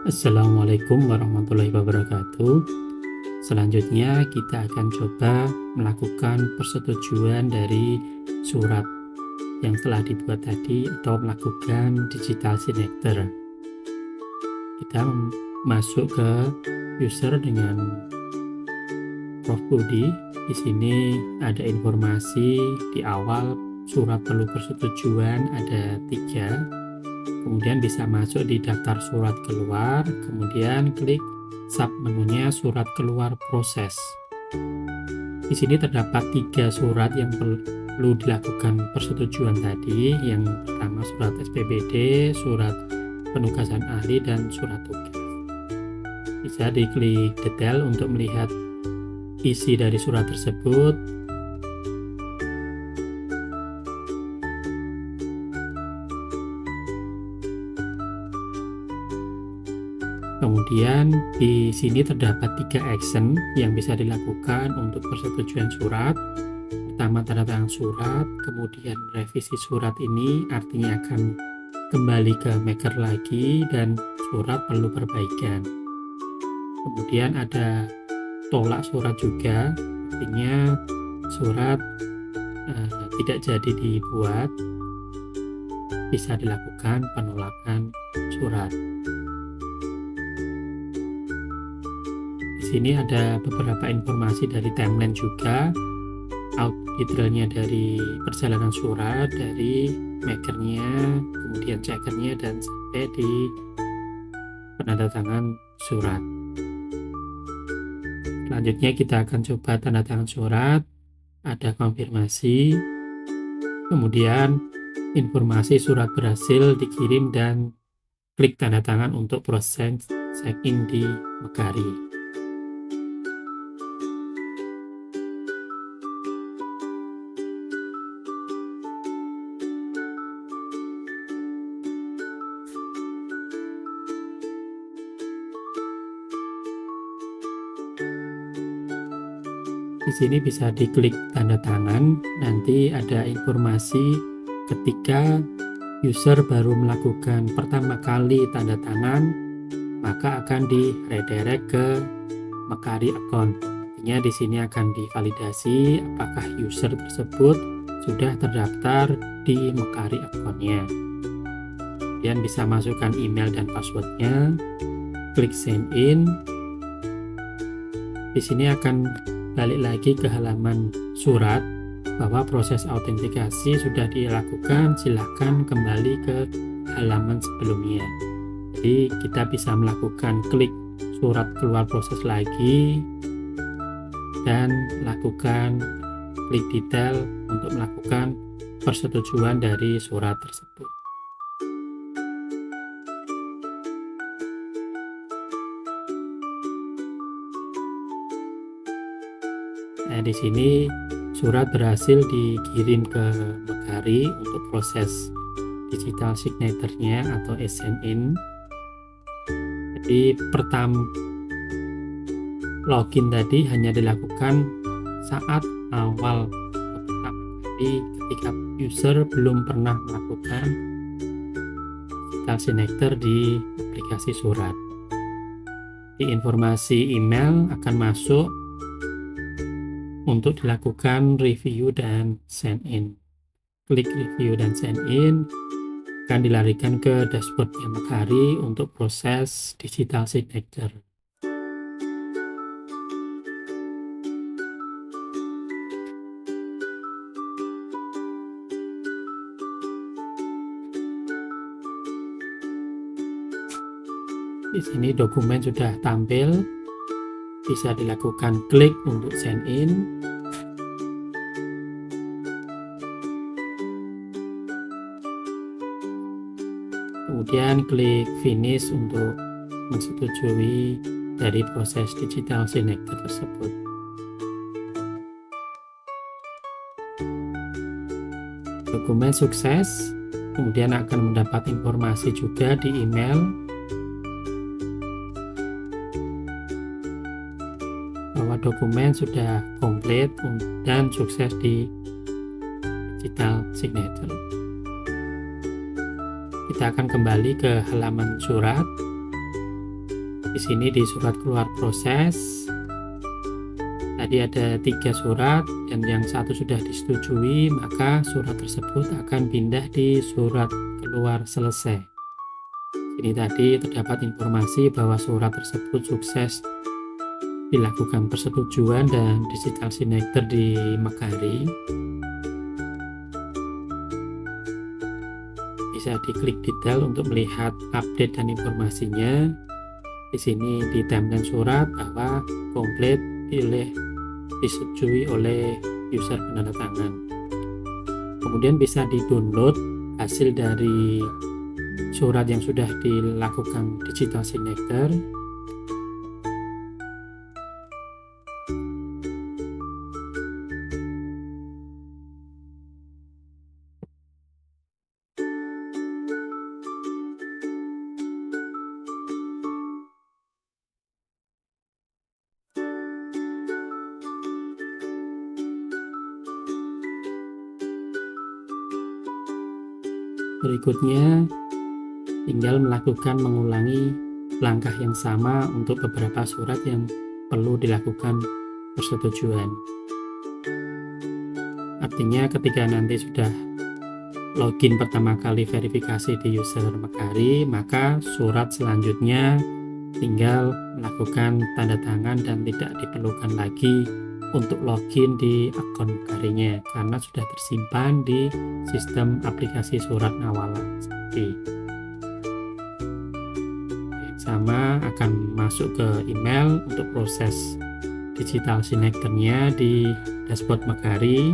Assalamualaikum warahmatullahi wabarakatuh. Selanjutnya kita akan coba melakukan persetujuan dari surat yang telah dibuat tadi atau melakukan digital signature. Kita masuk ke user dengan Prof Budi. Di sini ada informasi di awal surat perlu persetujuan ada 3. Kemudian bisa masuk di daftar surat keluar, kemudian klik sub menunya surat keluar proses. Di sini terdapat 3 surat yang perlu dilakukan persetujuan tadi. Yang pertama surat SPBD, surat penugasan ahli, dan surat tugas. Bisa diklik detail untuk melihat isi dari surat tersebut. Kemudian di sini terdapat 3 action yang bisa dilakukan untuk persetujuan surat. Pertama, tanda tangan surat, kemudian revisi surat ini artinya akan kembali ke maker lagi dan surat perlu perbaikan. Kemudian ada tolak surat juga, artinya surat tidak jadi dibuat, bisa dilakukan penolakan surat. Di sini ada beberapa informasi dari timeline juga, detailnya dari perjalanan surat, dari makernya, kemudian checkernya, dan sampai di penandatangan surat. Selanjutnya kita akan coba tanda tangan surat, ada konfirmasi, kemudian informasi surat berhasil dikirim dan klik tanda tangan untuk proses check-in di Mekari. Di sini bisa diklik tanda tangan, nanti ada informasi ketika user baru melakukan pertama kali tanda tangan, maka akan di redirect ke Mekari account. Artinya di sini akan divalidasi apakah user tersebut sudah terdaftar di Mekari account-nya. Kemudian bisa masukkan email dan passwordnya, klik sign in. Di sini akan balik lagi ke halaman surat bahwa proses autentikasi sudah dilakukan, silahkan kembali ke halaman sebelumnya. Jadi kita bisa melakukan klik surat keluar proses lagi dan lakukan klik detail untuk melakukan persetujuan dari surat tersebut. Nah, di sini surat berhasil dikirim ke Mekari untuk proses digital signature-nya atau SNIN. Jadi login tadi hanya dilakukan saat awal pertama kali ketika user belum pernah melakukan digital signature di aplikasi surat. Di informasi email akan masuk untuk dilakukan review dan sign in. Klik review dan sign in, akan dilarikan ke dashboardnya Mekari untuk proses digital signature. Di sini dokumen sudah tampil, bisa dilakukan klik untuk sign in. Kemudian klik finish untuk menyetujui dari proses digital signature tersebut. Dokumen sukses, kemudian akan mendapat informasi juga di email bahwa dokumen sudah komplit dan sukses di digital signature. Kita akan kembali ke halaman surat. Di sini di surat keluar proses tadi ada 3 surat dan yang satu sudah disetujui, maka surat tersebut akan pindah di surat keluar selesai. Ini tadi terdapat informasi bahwa surat tersebut sukses dilakukan persetujuan dan digital signature di Mekari. Bisa diklik detail untuk melihat update dan informasinya. Di sini di timeline surat bahwa komplit disetujui oleh user penandatangan. Kemudian bisa di-download hasil dari surat yang sudah dilakukan digital signature. Berikutnya, tinggal mengulangi langkah yang sama untuk beberapa surat yang perlu dilakukan persetujuan. Artinya ketika nanti sudah login pertama kali verifikasi di user Mekari, maka surat selanjutnya tinggal melakukan tanda tangan dan tidak diperlukan lagi untuk login di akun Mekarinya karena sudah tersimpan di sistem aplikasi surat Ngawala. Sama akan masuk ke email untuk proses digital signature-nya di dashboard Mekari.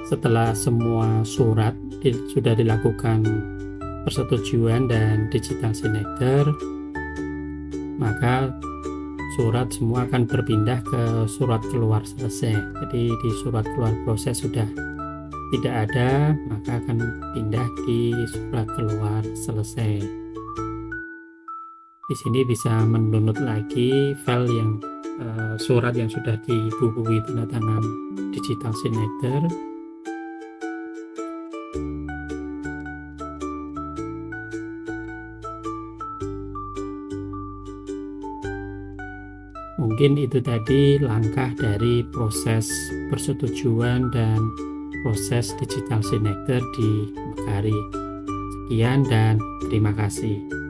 Setelah semua surat sudah dilakukan persetujuan dan digital signature, maka surat semua akan berpindah ke surat keluar selesai. Jadi di surat keluar proses sudah tidak ada, maka akan pindah di surat keluar selesai. Di sini bisa mendownload lagi file yang surat yang sudah dibubuhi tanda tangan digital signature. Mungkin itu tadi langkah dari proses persetujuan dan proses digital signature di Mekari. Sekian dan terima kasih.